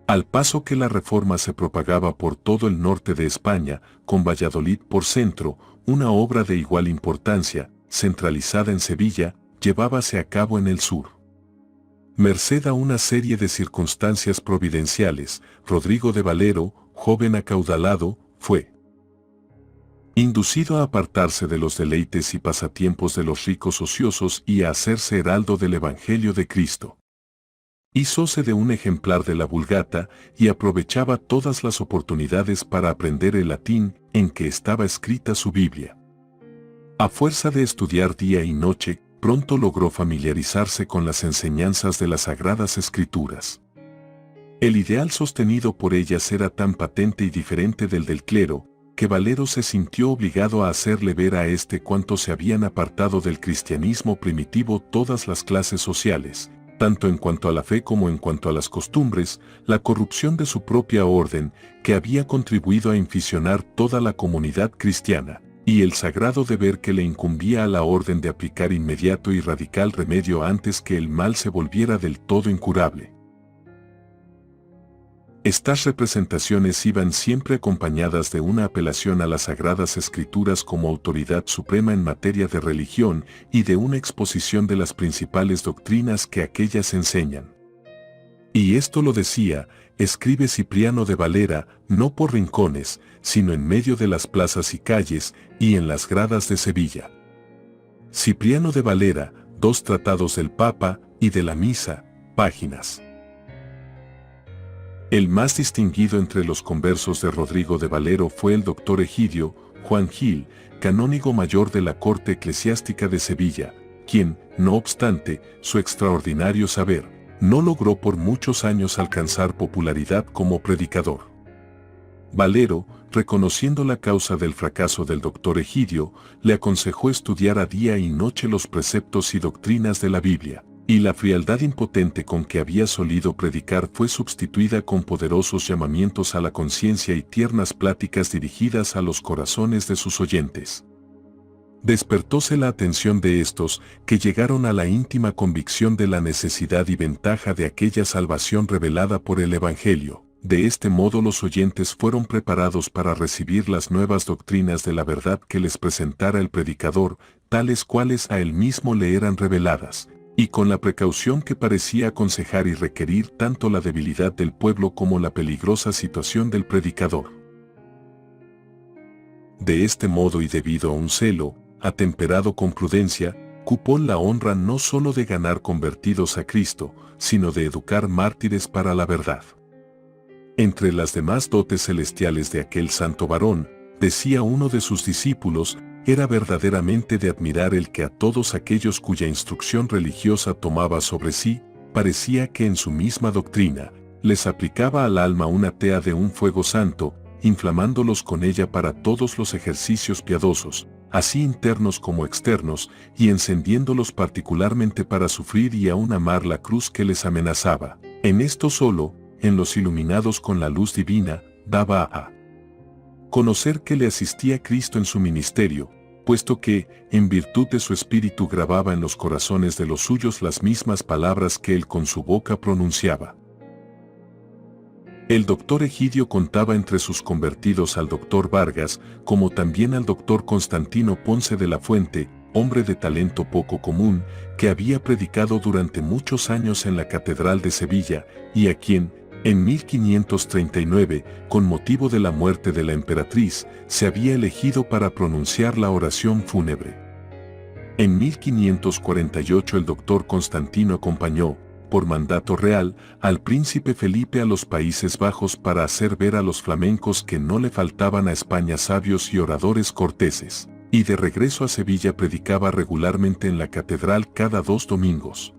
Al paso que la reforma se propagaba por todo el norte de España, con Valladolid por centro, una obra de igual importancia, centralizada en Sevilla, llevábase a cabo en el sur. Merced a una serie de circunstancias providenciales, Rodrigo de Valero, joven acaudalado, fue inducido a apartarse de los deleites y pasatiempos de los ricos ociosos y a hacerse heraldo del Evangelio de Cristo. Hízose de un ejemplar de la Vulgata y aprovechaba todas las oportunidades para aprender el latín en que estaba escrita su Biblia. A fuerza de estudiar día y noche, pronto logró familiarizarse con las enseñanzas de las Sagradas Escrituras. El ideal sostenido por ellas era tan patente y diferente del clero, que Valero se sintió obligado a hacerle ver a este cuánto se habían apartado del cristianismo primitivo todas las clases sociales, tanto en cuanto a la fe como en cuanto a las costumbres, la corrupción de su propia orden, que había contribuido a inficionar toda la comunidad cristiana, y el sagrado deber que le incumbía a la orden de aplicar inmediato y radical remedio antes que el mal se volviera del todo incurable. Estas representaciones iban siempre acompañadas de una apelación a las Sagradas Escrituras como autoridad suprema en materia de religión y de una exposición de las principales doctrinas que aquellas enseñan. Y esto lo decía, escribe Cipriano de Valera, no por rincones, sino en medio de las plazas y calles, y en las gradas de Sevilla. Cipriano de Valera, 2 tratados del Papa y de la Misa, páginas. El más distinguido entre los conversos de Rodrigo de Valero fue el doctor Egidio Juan Gil, canónigo mayor de la corte eclesiástica de Sevilla, quien, no obstante, su extraordinario saber, no logró por muchos años alcanzar popularidad como predicador. Valero, reconociendo la causa del fracaso del doctor Egidio, le aconsejó estudiar a día y noche los preceptos y doctrinas de la Biblia, y la frialdad impotente con que había solido predicar fue sustituida con poderosos llamamientos a la conciencia y tiernas pláticas dirigidas a los corazones de sus oyentes. Despertóse la atención de estos, que llegaron a la íntima convicción de la necesidad y ventaja de aquella salvación revelada por el Evangelio. De este modo los oyentes fueron preparados para recibir las nuevas doctrinas de la verdad que les presentara el predicador, tales cuales a él mismo le eran reveladas, y con la precaución que parecía aconsejar y requerir tanto la debilidad del pueblo como la peligrosa situación del predicador. De este modo y debido a un celo, atemperado con prudencia, cupo la honra no sólo de ganar convertidos a Cristo, sino de educar mártires para la verdad. Entre las demás dotes celestiales de aquel santo varón, decía uno de sus discípulos, era verdaderamente de admirar el que a todos aquellos cuya instrucción religiosa tomaba sobre sí, parecía que en su misma doctrina, les aplicaba al alma una tea de un fuego santo, inflamándolos con ella para todos los ejercicios piadosos, así internos como externos, y encendiéndolos particularmente para sufrir y aún amar la cruz que les amenazaba. En esto solo, en los iluminados con la luz divina, daba a conocer que le asistía Cristo en su ministerio, puesto que, en virtud de su espíritu grababa en los corazones de los suyos las mismas palabras que él con su boca pronunciaba. El doctor Egidio contaba entre sus convertidos al doctor Vargas, como también al doctor Constantino Ponce de la Fuente, hombre de talento poco común, que había predicado durante muchos años en la Catedral de Sevilla, y a quien, en 1539, con motivo de la muerte de la emperatriz, se había elegido para pronunciar la oración fúnebre. En 1548 el doctor Constantino acompañó, por mandato real, al príncipe Felipe a los Países Bajos para hacer ver a los flamencos que no le faltaban a España sabios y oradores corteses, y de regreso a Sevilla predicaba regularmente en la catedral cada 2 domingos.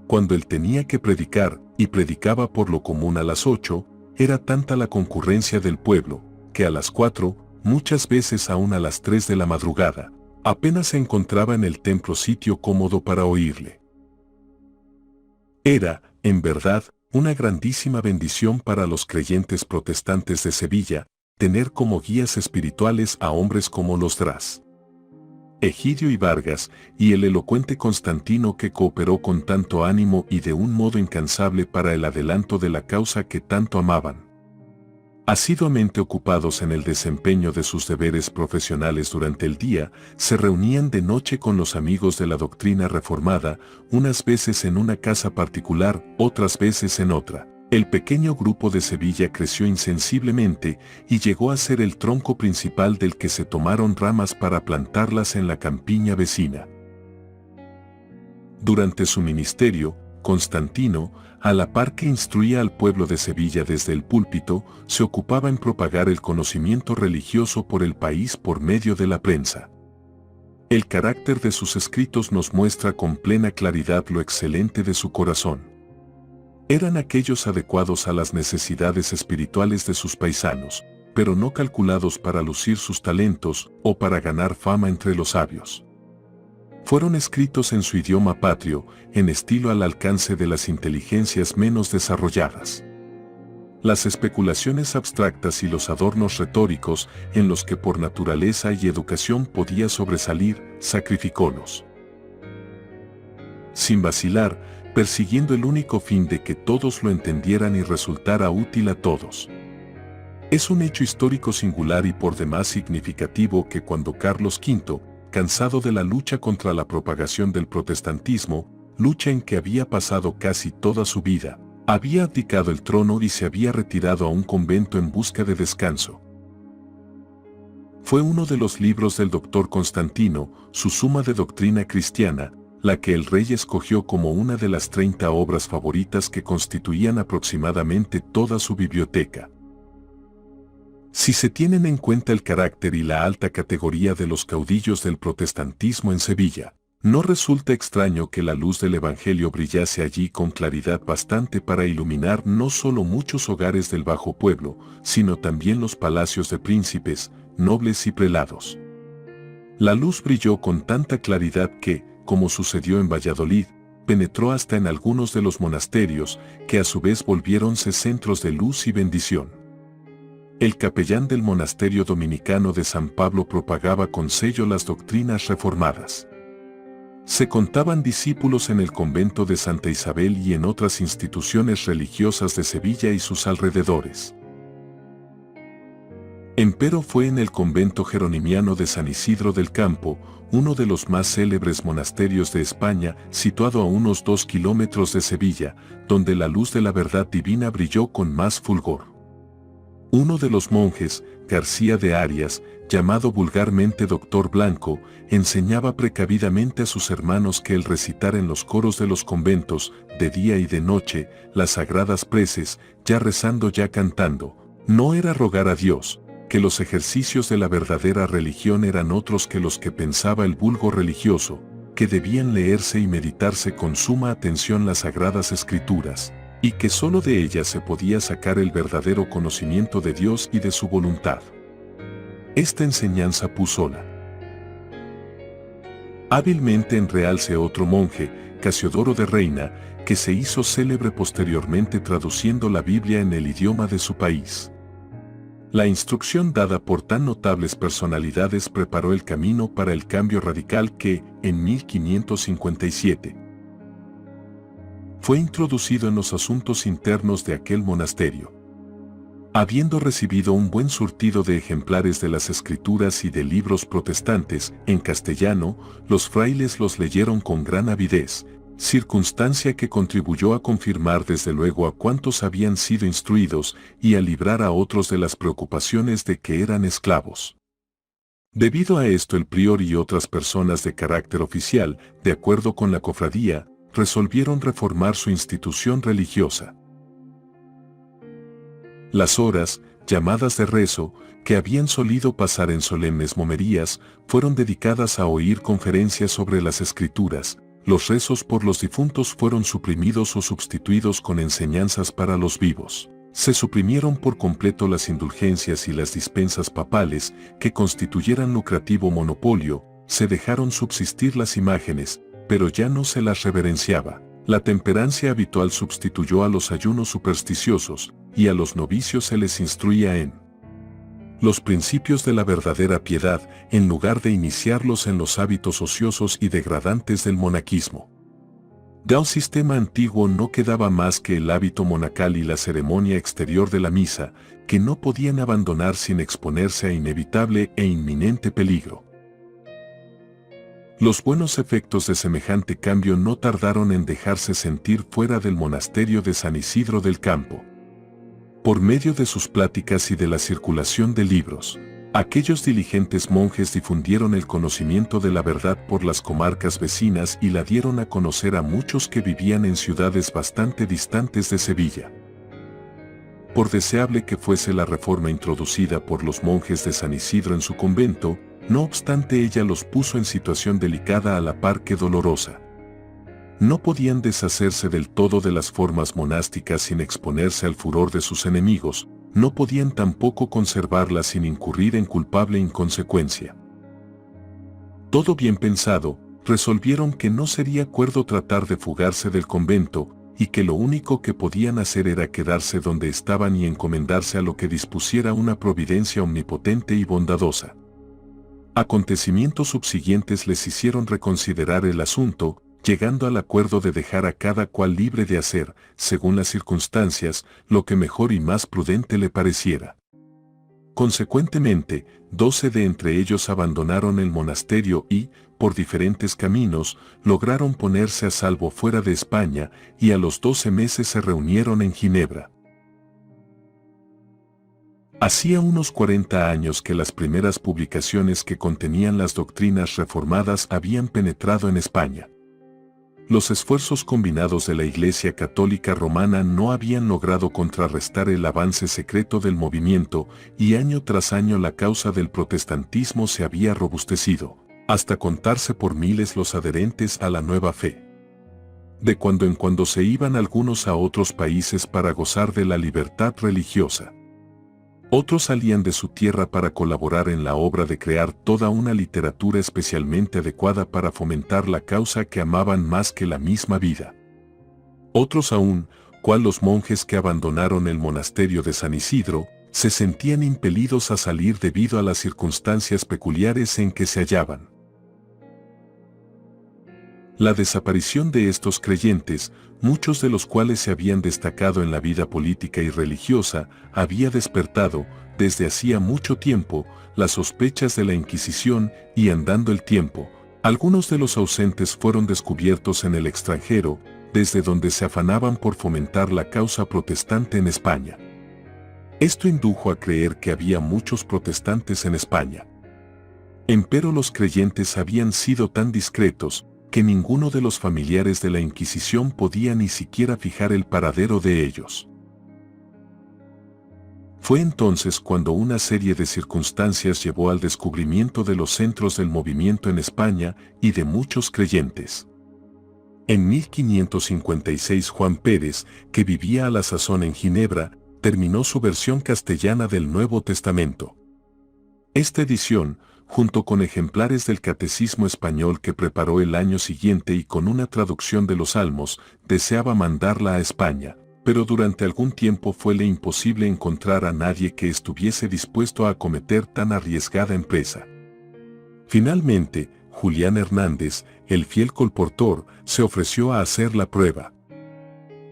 Cuando él tenía que predicar, y predicaba por lo común a las 8, era tanta la concurrencia del pueblo, que a las 4, muchas veces aún a las 3 de la madrugada, apenas se encontraba en el templo sitio cómodo para oírle. Era, en verdad, una grandísima bendición para los creyentes protestantes de Sevilla, tener como guías espirituales a hombres como los Dras, Egidio y Vargas, y el elocuente Constantino que cooperó con tanto ánimo y de un modo incansable para el adelanto de la causa que tanto amaban. Asiduamente ocupados en el desempeño de sus deberes profesionales durante el día, se reunían de noche con los amigos de la doctrina reformada, unas veces en una casa particular, otras veces en otra. El pequeño grupo de Sevilla creció insensiblemente y llegó a ser el tronco principal del que se tomaron ramas para plantarlas en la campiña vecina. Durante su ministerio, Constantino, a la par que instruía al pueblo de Sevilla desde el púlpito, se ocupaba en propagar el conocimiento religioso por el país por medio de la prensa. El carácter de sus escritos nos muestra con plena claridad lo excelente de su corazón. Eran aquellos adecuados a las necesidades espirituales de sus paisanos, pero no calculados para lucir sus talentos o para ganar fama entre los sabios. Fueron escritos en su idioma patrio, en estilo al alcance de las inteligencias menos desarrolladas. Las especulaciones abstractas y los adornos retóricos, en los que por naturaleza y educación podía sobresalir, sacrificólos. Sin vacilar, persiguiendo el único fin de que todos lo entendieran y resultara útil a todos. Es un hecho histórico singular y por demás significativo que cuando Carlos V, cansado de la lucha contra la propagación del protestantismo, lucha en que había pasado casi toda su vida, había abdicado el trono y se había retirado a un convento en busca de descanso. Fue uno de los libros del doctor Constantino, su Suma de Doctrina Cristiana, la que el rey escogió como una de las 30 obras favoritas que constituían aproximadamente toda su biblioteca. Si se tienen en cuenta el carácter y la alta categoría de los caudillos del protestantismo en Sevilla, no resulta extraño que la luz del Evangelio brillase allí con claridad bastante para iluminar no solo muchos hogares del bajo pueblo, sino también los palacios de príncipes, nobles y prelados. La luz brilló con tanta claridad que, como sucedió en Valladolid, penetró hasta en algunos de los monasterios, que a su vez volviéronse centros de luz y bendición. El capellán del monasterio dominicano de San Pablo propagaba con sello las doctrinas reformadas. Se contaban discípulos en el convento de Santa Isabel y en otras instituciones religiosas de Sevilla y sus alrededores. Empero fue en el convento jeronimiano de San Isidro del Campo, uno de los más célebres monasterios de España, situado a unos 2 kilómetros de Sevilla, donde la luz de la verdad divina brilló con más fulgor. Uno de los monjes, García de Arias, llamado vulgarmente Doctor Blanco, enseñaba precavidamente a sus hermanos que el recitar en los coros de los conventos, de día y de noche, las sagradas preces, ya rezando ya cantando, no era rogar a Dios, que los ejercicios de la verdadera religión eran otros que los que pensaba el vulgo religioso, que debían leerse y meditarse con suma atención las sagradas escrituras, y que sólo de ellas se podía sacar el verdadero conocimiento de Dios y de su voluntad. Esta enseñanza pusola hábilmente en realce otro monje, Casiodoro de Reina, que se hizo célebre posteriormente traduciendo la Biblia en el idioma de su país. La instrucción dada por tan notables personalidades preparó el camino para el cambio radical que, en 1557, fue introducido en los asuntos internos de aquel monasterio. Habiendo recibido un buen surtido de ejemplares de las escrituras y de libros protestantes, en castellano, los frailes los leyeron con gran avidez, circunstancia que contribuyó a confirmar desde luego a cuantos habían sido instruidos y a librar a otros de las preocupaciones de que eran esclavos. Debido a esto el prior y otras personas de carácter oficial, de acuerdo con la cofradía, resolvieron reformar su institución religiosa. Las horas, llamadas de rezo, que habían solido pasar en solemnes momerías, fueron dedicadas a oír conferencias sobre las escrituras. Los rezos por los difuntos fueron suprimidos o sustituidos con enseñanzas para los vivos. Se suprimieron por completo las indulgencias y las dispensas papales, que constituyeran lucrativo monopolio, se dejaron subsistir las imágenes, pero ya no se las reverenciaba. La temperancia habitual sustituyó a los ayunos supersticiosos, y a los novicios se les instruía en los principios de la verdadera piedad, en lugar de iniciarlos en los hábitos ociosos y degradantes del monaquismo. Del sistema antiguo no quedaba más que el hábito monacal y la ceremonia exterior de la misa, que no podían abandonar sin exponerse a inevitable e inminente peligro. Los buenos efectos de semejante cambio no tardaron en dejarse sentir fuera del monasterio de San Isidro del Campo. Por medio de sus pláticas y de la circulación de libros, Aquellos diligentes monjes difundieron el conocimiento de la verdad por las comarcas vecinas y la dieron a conocer a muchos que vivían en ciudades bastante distantes de Sevilla. Por deseable que fuese la reforma introducida por los monjes de San Isidro en su convento, no obstante ella los puso en situación delicada a la par que dolorosa. No podían deshacerse del todo de las formas monásticas sin exponerse al furor de sus enemigos, no podían tampoco conservarlas sin incurrir en culpable inconsecuencia. Todo bien pensado, resolvieron que no sería cuerdo tratar de fugarse del convento, y que lo único que podían hacer era quedarse donde estaban y encomendarse a lo que dispusiera una providencia omnipotente y bondadosa. Acontecimientos subsiguientes les hicieron reconsiderar el asunto, llegando al acuerdo de dejar a cada cual libre de hacer, según las circunstancias, lo que mejor y más prudente le pareciera. Consecuentemente, 12 de entre ellos abandonaron el monasterio y, por diferentes caminos, lograron ponerse a salvo fuera de España, y a los 12 meses se reunieron en Ginebra. Hacía unos 40 años que las primeras publicaciones que contenían las doctrinas reformadas habían penetrado en España. Los esfuerzos combinados de la Iglesia Católica Romana no habían logrado contrarrestar el avance secreto del movimiento, y año tras año la causa del protestantismo se había robustecido, hasta contarse por miles los adherentes a la nueva fe. De cuando en cuando se iban algunos a otros países para gozar de la libertad religiosa. Otros salían de su tierra para colaborar en la obra de crear toda una literatura especialmente adecuada para fomentar la causa que amaban más que la misma vida. Otros aún, cual los monjes que abandonaron el monasterio de San Isidro, se sentían impelidos a salir debido a las circunstancias peculiares en que se hallaban. La desaparición de estos creyentes, muchos de los cuales se habían destacado en la vida política y religiosa, había despertado, desde hacía mucho tiempo, las sospechas de la Inquisición, y andando el tiempo, algunos de los ausentes fueron descubiertos en el extranjero, desde donde se afanaban por fomentar la causa protestante en España. Esto indujo a creer que había muchos protestantes en España. Empero los creyentes habían sido tan discretos, que ninguno de los familiares de la Inquisición podía ni siquiera fijar el paradero de ellos. Fue entonces cuando una serie de circunstancias llevó al descubrimiento de los centros del movimiento en España y de muchos creyentes. En 1556 Juan Pérez, que vivía a la sazón en Ginebra, terminó su versión castellana del Nuevo Testamento. Esta edición, junto con ejemplares del Catecismo Español que preparó el año siguiente y con una traducción de los Salmos, deseaba mandarla a España, pero durante algún tiempo fuele imposible encontrar a nadie que estuviese dispuesto a acometer tan arriesgada empresa. Finalmente, Julián Hernández, el fiel colportor, se ofreció a hacer la prueba.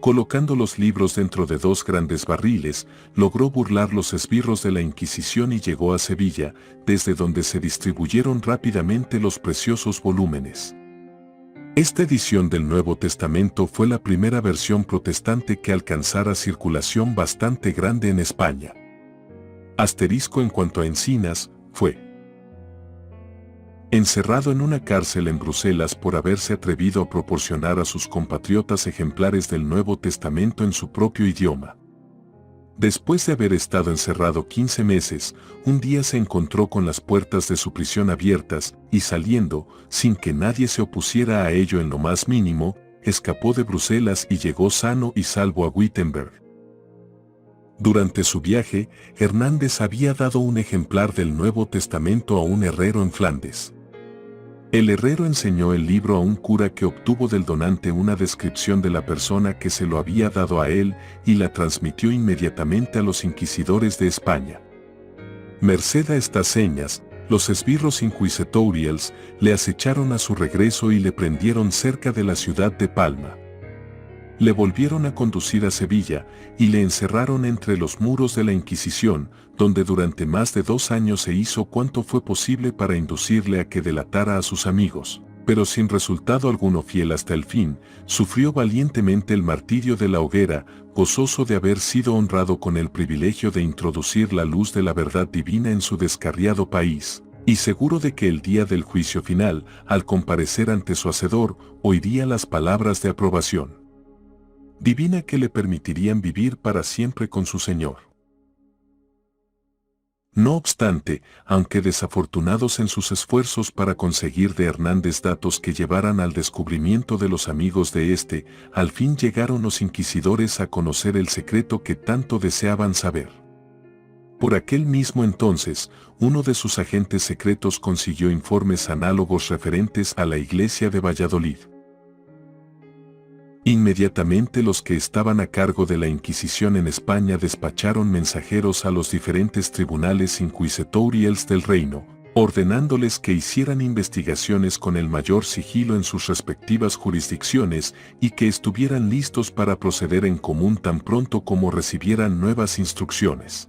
Colocando los libros dentro de 2 grandes barriles, logró burlar los esbirros de la Inquisición y llegó a Sevilla, desde donde se distribuyeron rápidamente los preciosos volúmenes. Esta edición del Nuevo Testamento fue la primera versión protestante que alcanzara circulación bastante grande en España. Asterisco en cuanto a Encinas, fue encerrado en una cárcel en Bruselas por haberse atrevido a proporcionar a sus compatriotas ejemplares del Nuevo Testamento en su propio idioma. Después de haber estado encerrado 15 meses, un día se encontró con las puertas de su prisión abiertas y saliendo, sin que nadie se opusiera a ello en lo más mínimo, escapó de Bruselas y llegó sano y salvo a Wittenberg. Durante su viaje, Hernández había dado un ejemplar del Nuevo Testamento a un herrero en Flandes. El herrero enseñó el libro a un cura que obtuvo del donante una descripción de la persona que se lo había dado a él y la transmitió inmediatamente a los inquisidores de España. Merced a estas señas, los esbirros inquisitorials le acecharon a su regreso y le prendieron cerca de la ciudad de Palma. Le volvieron a conducir a Sevilla y le encerraron entre los muros de la Inquisición, donde durante más de 2 años se hizo cuanto fue posible para inducirle a que delatara a sus amigos, pero sin resultado alguno fiel hasta el fin, sufrió valientemente el martirio de la hoguera, gozoso de haber sido honrado con el privilegio de introducir la luz de la verdad divina en su descarriado país, y seguro de que el día del juicio final, al comparecer ante su Hacedor, oiría las palabras de aprobación divina que le permitirían vivir para siempre con su Señor. No obstante, aunque desafortunados en sus esfuerzos para conseguir de Hernández datos que llevaran al descubrimiento de los amigos de este, al fin llegaron los inquisidores a conocer el secreto que tanto deseaban saber. Por aquel mismo entonces, uno de sus agentes secretos consiguió informes análogos referentes a la iglesia de Valladolid. Inmediatamente los que estaban a cargo de la Inquisición en España despacharon mensajeros a los diferentes tribunales inquisitoriales del reino, ordenándoles que hicieran investigaciones con el mayor sigilo en sus respectivas jurisdicciones y que estuvieran listos para proceder en común tan pronto como recibieran nuevas instrucciones.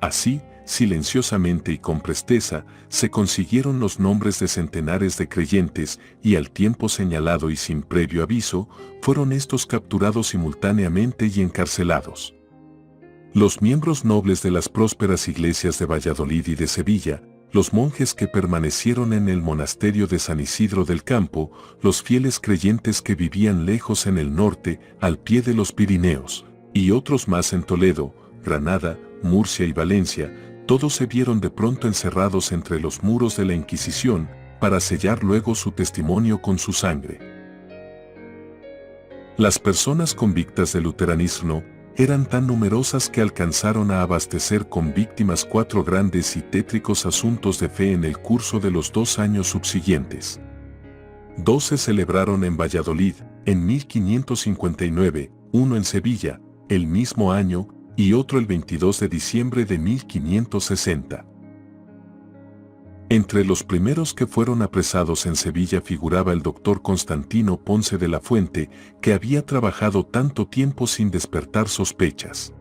Así, silenciosamente y con presteza, se consiguieron los nombres de centenares de creyentes y al tiempo señalado y sin previo aviso, fueron estos capturados simultáneamente y encarcelados. Los miembros nobles de las prósperas iglesias de Valladolid y de Sevilla, los monjes que permanecieron en el monasterio de San Isidro del Campo, los fieles creyentes que vivían lejos en el norte, al pie de los Pirineos, y otros más en Toledo, Granada, Murcia y Valencia, todos se vieron de pronto encerrados entre los muros de la Inquisición, para sellar luego su testimonio con su sangre. Las personas convictas del luteranismo eran tan numerosas que alcanzaron a abastecer con víctimas 4 grandes y tétricos asuntos de fe en el curso de los 2 años subsiguientes. 2 se celebraron en Valladolid, en 1559, uno en Sevilla, el mismo año, y otro el 22 de diciembre de 1560. Entre los primeros que fueron apresados en Sevilla figuraba el doctor Constantino Ponce de la Fuente, que había trabajado tanto tiempo sin despertar sospechas.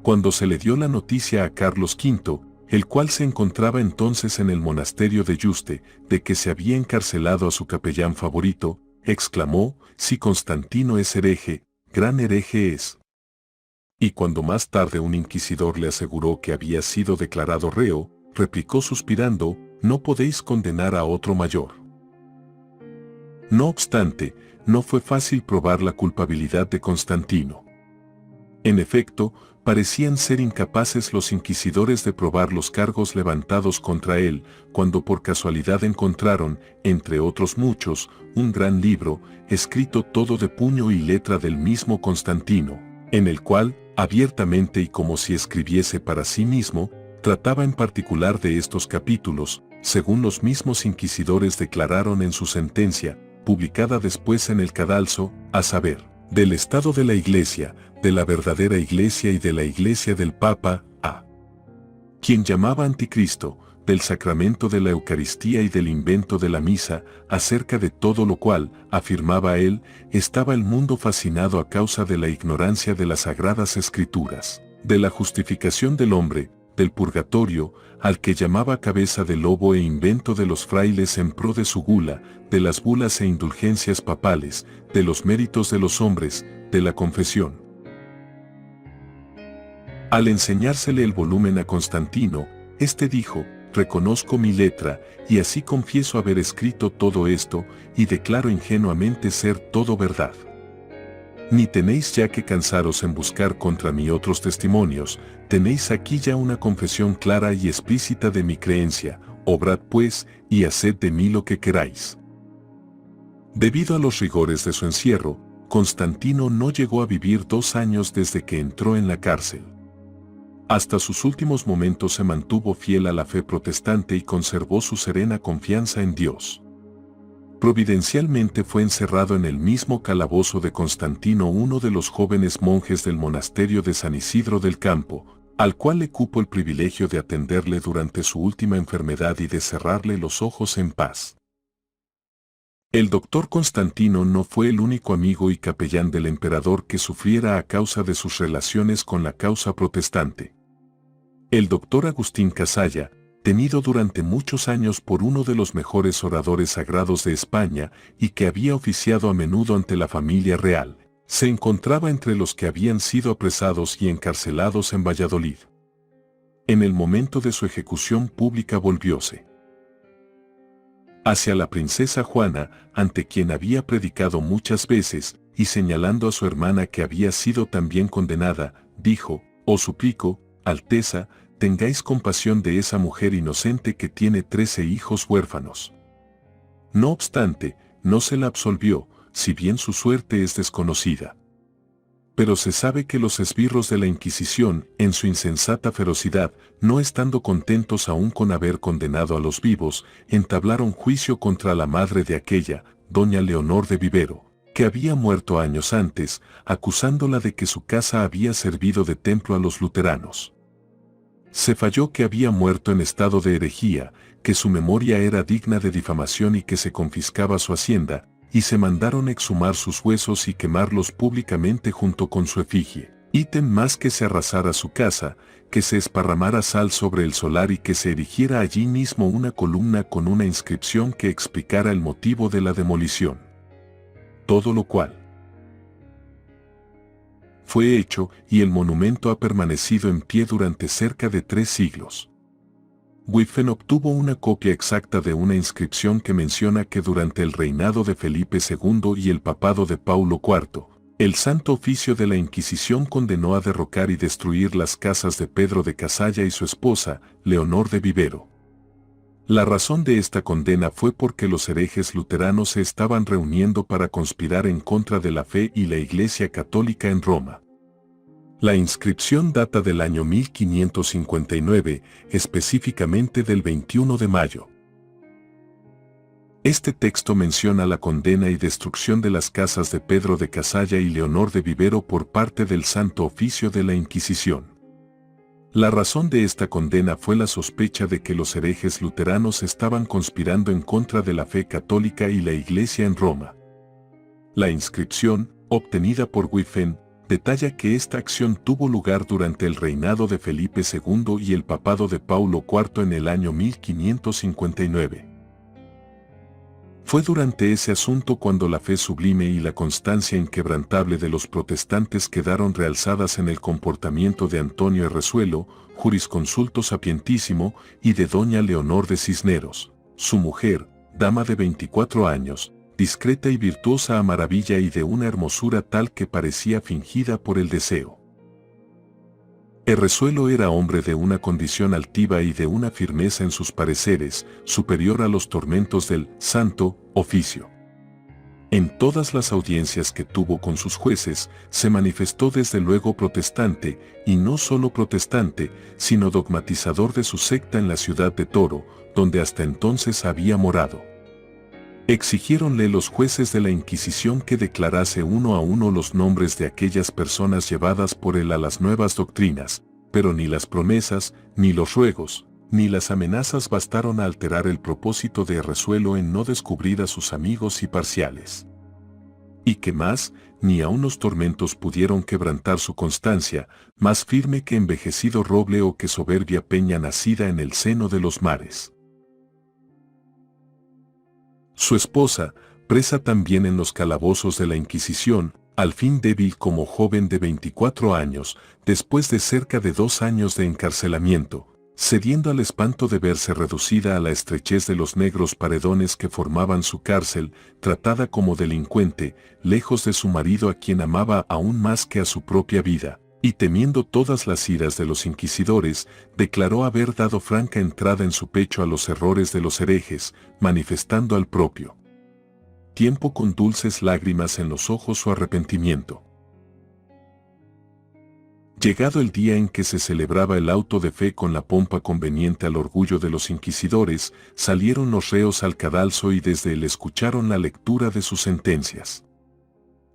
Cuando se le dio la noticia a Carlos V, el cual se encontraba entonces en el monasterio de Yuste, de que se había encarcelado a su capellán favorito, exclamó: «Si Constantino es hereje, gran hereje es». Y cuando más tarde un inquisidor le aseguró que había sido declarado reo, replicó suspirando: «No podéis condenar a otro mayor». No obstante, no fue fácil probar la culpabilidad de Constantino. En efecto, parecían ser incapaces los inquisidores de probar los cargos levantados contra él, cuando por casualidad encontraron, entre otros muchos, un gran libro, escrito todo de puño y letra del mismo Constantino, en el cual, abiertamente y como si escribiese para sí mismo, trataba en particular de estos capítulos, según los mismos inquisidores declararon en su sentencia, publicada después en el Cadalso, a saber, del estado de la Iglesia, de la verdadera Iglesia y de la Iglesia del Papa, a quien llamaba Anticristo, del sacramento de la Eucaristía y del invento de la misa, acerca de todo lo cual, afirmaba él, estaba el mundo fascinado a causa de la ignorancia de las sagradas escrituras, de la justificación del hombre, del purgatorio, al que llamaba cabeza de lobo e invento de los frailes en pro de su gula, de las bulas e indulgencias papales, de los méritos de los hombres, de la confesión. Al enseñársele el volumen a Constantino, este dijo: «Reconozco mi letra, y así confieso haber escrito todo esto, y declaro ingenuamente ser todo verdad. Ni tenéis ya que cansaros en buscar contra mí otros testimonios, tenéis aquí ya una confesión clara y explícita de mi creencia, obrad pues, y haced de mí lo que queráis». Debido a los rigores de su encierro, Constantino no llegó a vivir 2 años desde que entró en la cárcel. Hasta sus últimos momentos se mantuvo fiel a la fe protestante y conservó su serena confianza en Dios. Providencialmente fue encerrado en el mismo calabozo de Constantino uno de los jóvenes monjes del monasterio de San Isidro del Campo, al cual le cupo el privilegio de atenderle durante su última enfermedad y de cerrarle los ojos en paz. El doctor Constantino no fue el único amigo y capellán del emperador que sufriera a causa de sus relaciones con la causa protestante. El doctor Agustín Casalla, tenido durante muchos años por uno de los mejores oradores sagrados de España y que había oficiado a menudo ante la familia real, se encontraba entre los que habían sido apresados y encarcelados en Valladolid. En el momento de su ejecución pública volvióse hacia la princesa Juana, ante quien había predicado muchas veces, y señalando a su hermana que había sido también condenada, dijo: «Os suplico, Alteza, tengáis compasión de esa mujer inocente que tiene 13 hijos huérfanos». No obstante, no se la absolvió, si bien su suerte es desconocida. Pero se sabe que los esbirros de la Inquisición, en su insensata ferocidad, no estando contentos aún con haber condenado a los vivos, entablaron juicio contra la madre de aquella, doña Leonor de Vivero, que había muerto años antes, acusándola de que su casa había servido de templo a los luteranos. Se falló que había muerto en estado de herejía, que su memoria era digna de difamación y que se confiscaba su hacienda, y se mandaron exhumar sus huesos y quemarlos públicamente junto con su efigie. Ítem más: que se arrasara su casa, que se esparramara sal sobre el solar y que se erigiera allí mismo una columna con una inscripción que explicara el motivo de la demolición. Todo lo cual fue hecho, y el monumento ha permanecido en pie durante cerca de 3 siglos. Witwen obtuvo una copia exacta de una inscripción que menciona que durante el reinado de Felipe II y el papado de Paulo IV, el Santo Oficio de la Inquisición condenó a derrocar y destruir las casas de Pedro de Casalla y su esposa, Leonor de Vivero. La razón de esta condena fue porque los herejes luteranos se estaban reuniendo para conspirar en contra de la fe y la Iglesia Católica en Roma. La inscripción data del año 1559, específicamente del 21 de mayo. Este texto menciona la condena y destrucción de las casas de Pedro de Casalla y Leonor de Vivero por parte del Santo Oficio de la Inquisición. La razón de esta condena fue la sospecha de que los herejes luteranos estaban conspirando en contra de la fe católica y la Iglesia en Roma. La inscripción, obtenida por Witwen, detalla que esta acción tuvo lugar durante el reinado de Felipe II y el papado de Paulo IV en el año 1559. Fue durante ese asunto cuando la fe sublime y la constancia inquebrantable de los protestantes quedaron realzadas en el comportamiento de Antonio Errezuelo, jurisconsulto sapientísimo, y de doña Leonor de Cisneros, su mujer, dama de 24 años, discreta y virtuosa a maravilla y de una hermosura tal que parecía fingida por el deseo. Errezuelo era hombre de una condición altiva y de una firmeza en sus pareceres, superior a los tormentos del Santo Oficio. En todas las audiencias que tuvo con sus jueces, se manifestó desde luego protestante, y no solo protestante, sino dogmatizador de su secta en la ciudad de Toro, donde hasta entonces había morado. Exigiéronle los jueces de la Inquisición que declarase uno a uno los nombres de aquellas personas llevadas por él a las nuevas doctrinas, pero ni las promesas, ni los ruegos, ni las amenazas bastaron a alterar el propósito de Errezuelo en no descubrir a sus amigos y parciales. Y que más, ni aun los tormentos pudieron quebrantar su constancia, más firme que envejecido roble o que soberbia peña nacida en el seno de los mares. Su esposa, presa también en los calabozos de la Inquisición, al fin débil como joven de 24 años, después de cerca de 2 años de encarcelamiento, cediendo al espanto de verse reducida a la estrechez de los negros paredones que formaban su cárcel, tratada como delincuente, lejos de su marido a quien amaba aún más que a su propia vida, y temiendo todas las iras de los inquisidores, declaró haber dado franca entrada en su pecho a los errores de los herejes, manifestando al propio tiempo con dulces lágrimas en los ojos su arrepentimiento. Llegado el día en que se celebraba el auto de fe con la pompa conveniente al orgullo de los inquisidores, salieron los reos al cadalso y desde él escucharon la lectura de sus sentencias.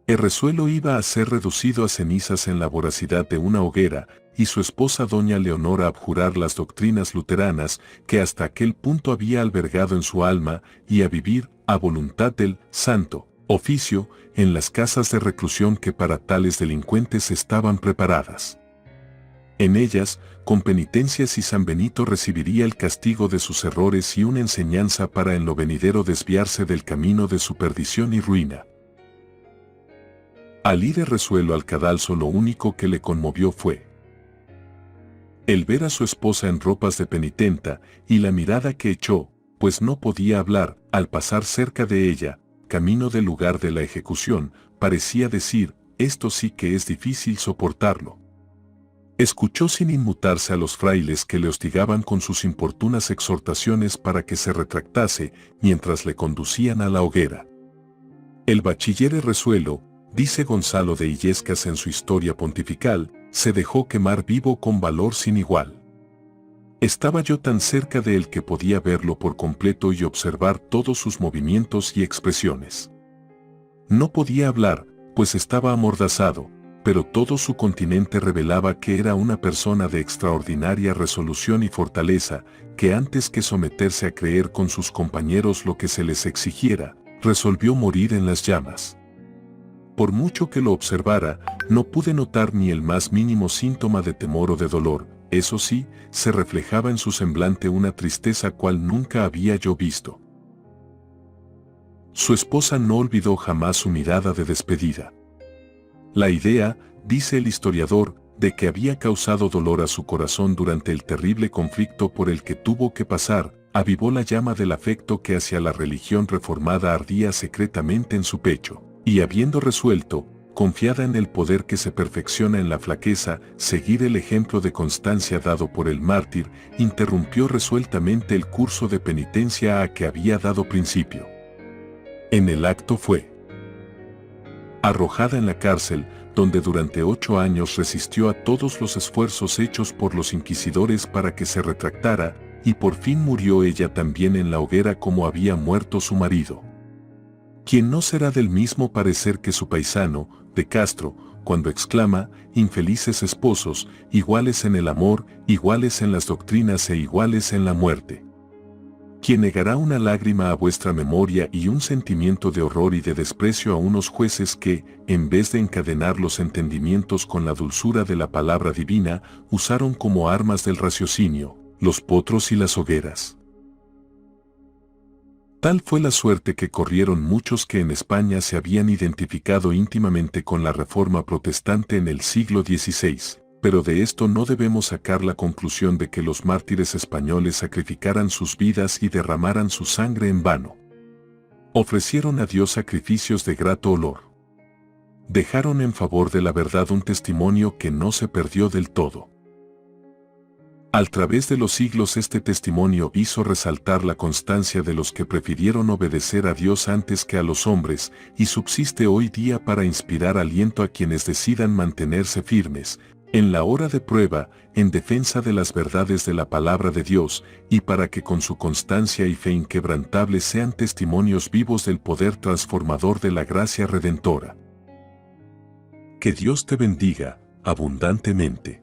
Errezuelo iba a ser reducido a cenizas en la voracidad de una hoguera, y su esposa doña Leonor a abjurar las doctrinas luteranas que hasta aquel punto había albergado en su alma, y a vivir, a voluntad del Santo Oficio, en las casas de reclusión que para tales delincuentes estaban preparadas. En ellas, con penitencias y San Benito recibiría el castigo de sus errores y una enseñanza para en lo venidero desviarse del camino de su perdición y ruina. Al ir de Resuelo al cadalso lo único que le conmovió fue el ver a su esposa en ropas de penitenta y la mirada que echó, pues no podía hablar, al pasar cerca de ella, camino del lugar de la ejecución, parecía decir, esto sí que es difícil soportarlo. Escuchó sin inmutarse a los frailes que le hostigaban con sus importunas exhortaciones para que se retractase mientras le conducían a la hoguera. El bachiller Resuelo, dice Gonzalo de Illescas en su Historia Pontifical, se dejó quemar vivo con valor sin igual. Estaba yo tan cerca de él que podía verlo por completo y observar todos sus movimientos y expresiones. No podía hablar, pues estaba amordazado, pero todo su continente revelaba que era una persona de extraordinaria resolución y fortaleza, que antes que someterse a creer con sus compañeros lo que se les exigiera, resolvió morir en las llamas. Por mucho que lo observara, no pude notar ni el más mínimo síntoma de temor o de dolor. Eso sí, se reflejaba en su semblante una tristeza cual nunca había yo visto. Su esposa no olvidó jamás su mirada de despedida. La idea, dice el historiador, de que había causado dolor a su corazón durante el terrible conflicto por el que tuvo que pasar, avivó la llama del afecto que hacia la religión reformada ardía secretamente en su pecho, y habiendo resuelto, confiada en el poder que se perfecciona en la flaqueza, seguir el ejemplo de constancia dado por el mártir, interrumpió resueltamente el curso de penitencia a que había dado principio. En el acto fue arrojada en la cárcel, donde durante 8 años resistió a todos los esfuerzos hechos por los inquisidores para que se retractara, y por fin murió ella también en la hoguera como había muerto su marido. Quien no será del mismo parecer que su paisano, de Castro, cuando exclama, infelices esposos, iguales en el amor, iguales en las doctrinas e iguales en la muerte. Quien negará una lágrima a vuestra memoria y un sentimiento de horror y de desprecio a unos jueces que, en vez de encadenar los entendimientos con la dulzura de la palabra divina, usaron como armas del raciocinio, los potros y las hogueras. Tal fue la suerte que corrieron muchos que en España se habían identificado íntimamente con la Reforma Protestante en el siglo XVI, pero de esto no debemos sacar la conclusión de que los mártires españoles sacrificaran sus vidas y derramaran su sangre en vano. Ofrecieron a Dios sacrificios de grato olor. Dejaron en favor de la verdad un testimonio que no se perdió del todo. Al través de los siglos este testimonio hizo resaltar la constancia de los que prefirieron obedecer a Dios antes que a los hombres, y subsiste hoy día para inspirar aliento a quienes decidan mantenerse firmes, en la hora de prueba, en defensa de las verdades de la palabra de Dios, y para que con su constancia y fe inquebrantable sean testimonios vivos del poder transformador de la gracia redentora. Que Dios te bendiga abundantemente.